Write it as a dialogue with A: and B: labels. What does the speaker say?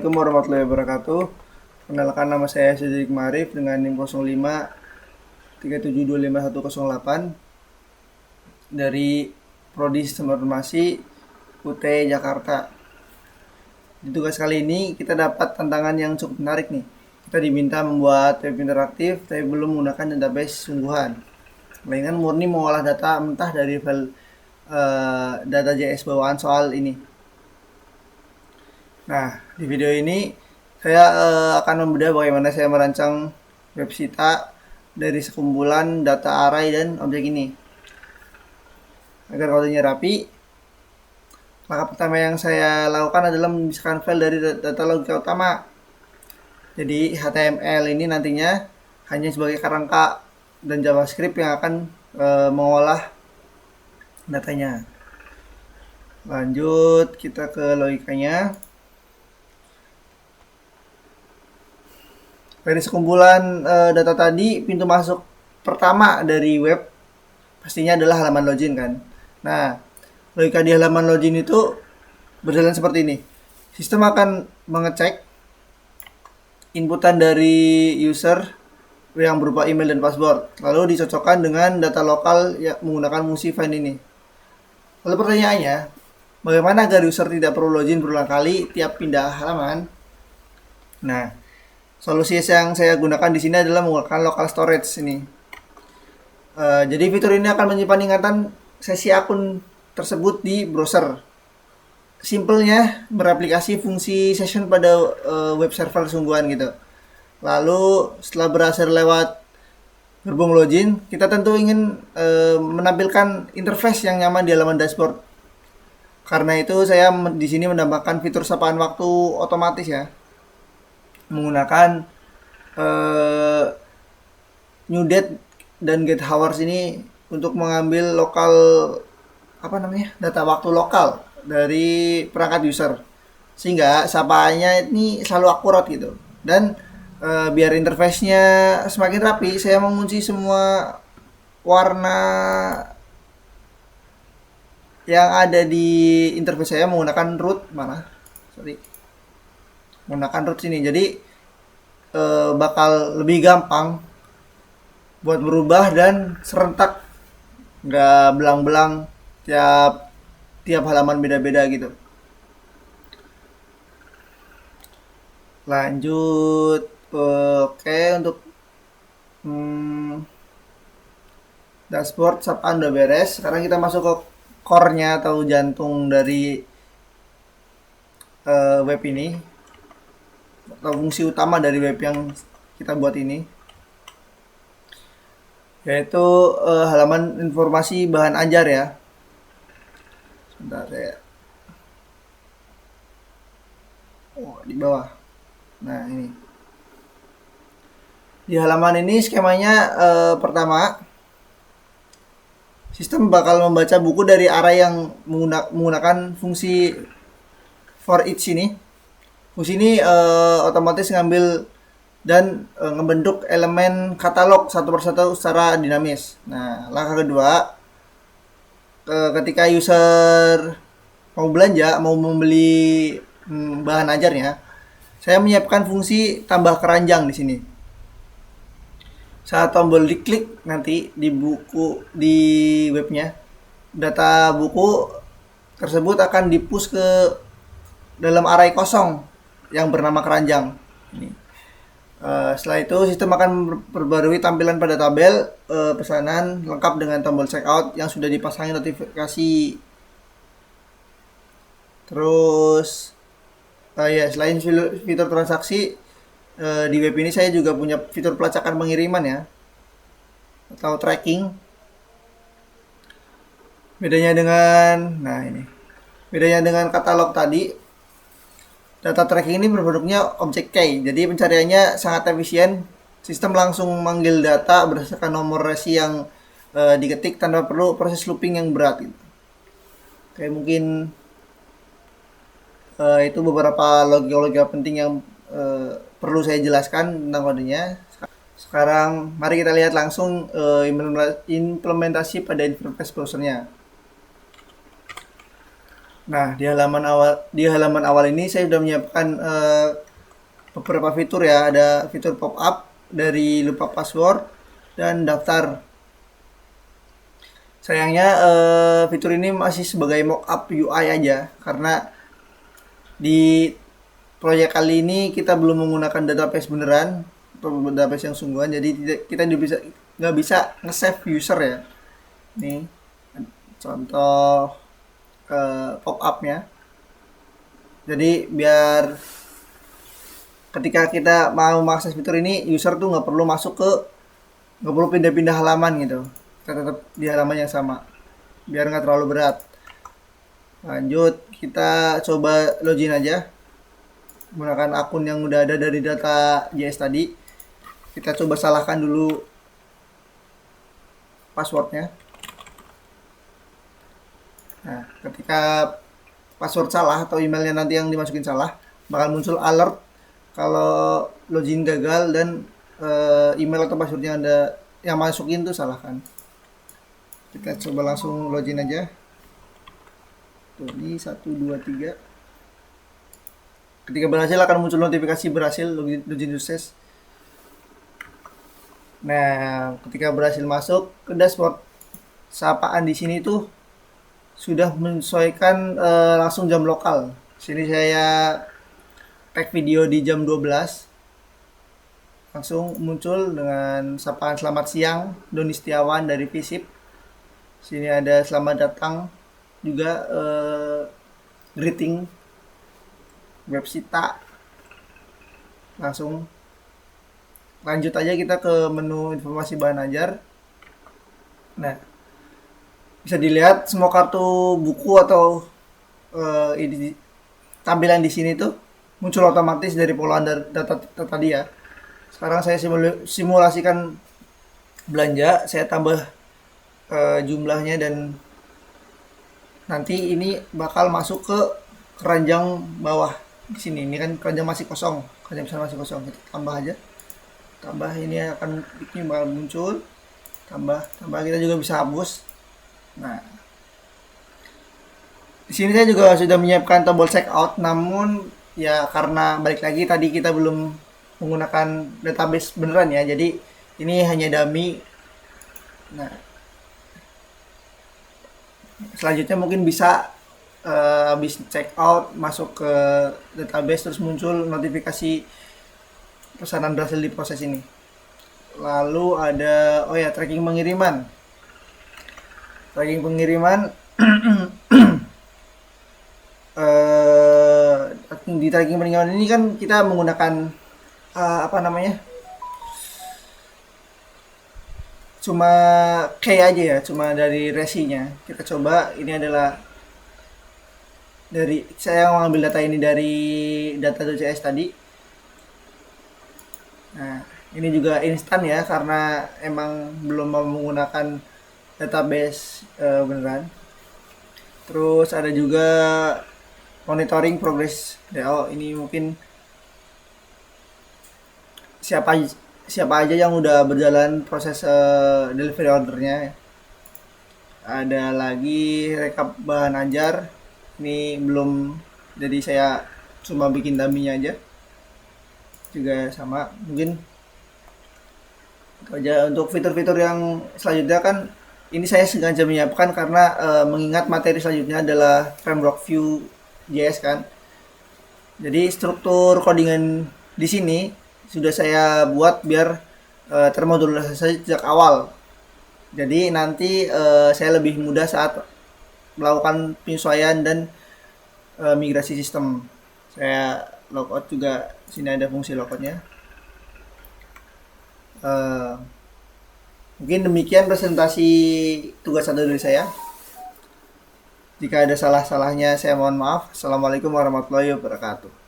A: Assalamualaikum warahmatullahi wabarakatuh. Kenalkan, nama saya Siddiq Marif dengan NIM 05 3725108 dari Prodi Sistem Informasi UT Jakarta. Di tugas kali ini kita dapat tantangan yang cukup menarik nih. Kita diminta membuat web interaktif tapi belum menggunakan database sungguhan, melainkan murni mengolah data mentah dari file data.js bawaan soal ini. Nah, di video ini saya akan membedah bagaimana saya merancang web Sita dari sekumpulan data array dan objek ini. Agar kodenya rapi, langkah pertama yang saya lakukan adalah memisahkan file dari data logika utama. Jadi HTML ini nantinya hanya sebagai kerangka dan JavaScript yang akan mengolah datanya. Lanjut kita ke logikanya. Dari sekumpulan data tadi, pintu masuk pertama dari web pastinya adalah halaman login kan. Nah, logika di halaman login itu berjalan seperti ini. Sistem akan mengecek inputan dari user yang berupa email dan password, lalu dicocokkan dengan data lokal yang menggunakan fungsi find ini. Lalu pertanyaannya, bagaimana agar user tidak perlu login berulang kali tiap pindah halaman? Nah, solusi yang saya gunakan di sini adalah menggunakan local storage ini. Jadi fitur ini akan menyimpan ingatan sesi akun tersebut di browser. Simpelnya beraplikasi fungsi session pada web server sungguhan gitu. Lalu setelah berhasil lewat gerbong login, kita tentu ingin menampilkan interface yang nyaman di halaman dashboard. Karena itu saya di sini menambahkan fitur sapaan waktu otomatis ya, menggunakan new date dan get hours ini untuk mengambil lokal data waktu lokal dari perangkat user, sehingga sapaannya ini selalu akurat gitu. Dan biar interface-nya semakin rapi, saya mengunci semua warna yang ada di interface saya menggunakan root sini. Jadi bakal lebih gampang buat berubah dan serentak, nggak belang-belang tiap halaman beda-beda gitu. Lanjut, oke, untuk dashboard sapaan udah beres. Sekarang kita masuk ke core-nya atau jantung dari web ini, atau fungsi utama dari web yang kita buat ini, yaitu halaman informasi bahan ajar ya. Sebentar ya. Di bawah. Nah, ini. Di halaman ini skemanya pertama, sistem bakal membaca buku dari array yang menggunakan fungsi for each ini. Fungsi ini otomatis ngambil dan ngebentuk elemen katalog satu persatu secara dinamis. Nah, langkah kedua, ketika user mau belanja, mau membeli bahan ajarnya, saya menyiapkan fungsi tambah keranjang di sini. Saat tombol diklik nanti di buku di webnya, data buku tersebut akan di-push ke dalam array kosong yang bernama keranjang. Ini. Setelah itu sistem akan memperbarui tampilan pada tabel pesanan lengkap dengan tombol checkout yang sudah dipasangi notifikasi. Terus selain fitur transaksi, di web ini saya juga punya fitur pelacakan pengiriman ya, atau tracking. Bedanya dengan katalog tadi, data tracking ini berbentuknya objek key, jadi pencariannya sangat efisien. Sistem langsung memanggil data berdasarkan nomor resi yang diketik tanpa perlu proses looping yang berat gitu. Oke, mungkin itu beberapa logika penting yang perlu saya jelaskan tentang kodenya. Sekarang mari kita lihat langsung implementasi pada interface browsernya. Nah, di halaman awal ini saya sudah menyiapkan beberapa fitur ya. Ada fitur pop up dari lupa password dan daftar. Sayangnya fitur ini masih sebagai mockup UI aja karena di proyek kali ini kita belum menggunakan database beneran atau database yang sungguhan, jadi kita nggak bisa nge-save user ya. Nih contoh pop upnya. Jadi biar ketika kita mau mengakses fitur ini, user tuh nggak perlu pindah-pindah halaman gitu. Kita tetap di halaman yang sama biar nggak terlalu berat. Lanjut, kita coba login aja menggunakan akun yang udah ada dari data JS tadi. Kita coba salahkan dulu passwordnya. Nah, ketika password salah atau emailnya nanti yang dimasukin salah, bakal muncul alert kalau login gagal dan email atau passwordnya ada yang masukin tuh salah kan. Kita coba langsung login aja. Tuh, ini 1, 2, 3. Ketika berhasil akan muncul notifikasi berhasil login sukses. Nah, ketika berhasil masuk ke dashboard, sapaan di sini tuh sudah menyesuaikan langsung jam lokal. Sini saya tag video di jam 12. Langsung muncul dengan sapaan selamat siang, Doni Setiawan dari Visip. Sini ada selamat datang juga greeting websita. Langsung lanjut aja kita ke menu informasi bahan ajar. Nah, bisa dilihat semua kartu buku atau ini tampilan di sini tuh muncul otomatis dari poloan data tadi ya. Sekarang saya simulasikan belanja, saya tambah jumlahnya dan nanti ini bakal masuk ke keranjang bawah di sini. Ini kan keranjang masih kosong, keranjang besar masih kosong. Kita tambah aja. Tambah ini bakal muncul. Tambah kita juga bisa hapus. Nah, di sini saya juga sudah menyiapkan tombol checkout, namun ya karena balik lagi tadi kita belum menggunakan database beneran ya, jadi ini hanya dummy. Nah, selanjutnya mungkin bisa habis check out masuk ke database terus muncul notifikasi pesanan berhasil diproses ini. Lalu ada tracking pengiriman. Di tracking pengiriman ini kan kita menggunakan cuma key aja ya, cuma dari resinya. Kita coba, ini adalah saya mengambil data ini dari data.cs tadi. Nah, ini juga instan ya karena emang belum mau menggunakan database beneran. Terus ada juga monitoring progress DO. Ini mungkin siapa aja yang udah berjalan proses delivery ordernya. Ada lagi rekap bahan ajar. Ini belum, jadi saya cuma bikin dummy-nya aja. Juga sama, mungkin itu aja. Untuk fitur-fitur yang selanjutnya kan ini saya sengaja menyiapkan karena mengingat materi selanjutnya adalah framework Vue.js kan. Jadi struktur codingan di sini sudah saya buat biar termodularisasi sejak awal. Jadi nanti saya lebih mudah saat melakukan penyesuaian dan migrasi sistem. Saya logout juga, sini ada fungsi logoutnya. Mungkin demikian presentasi tugas satu dari saya. Jika ada salah-salahnya saya mohon maaf. Assalamualaikum warahmatullahi wabarakatuh.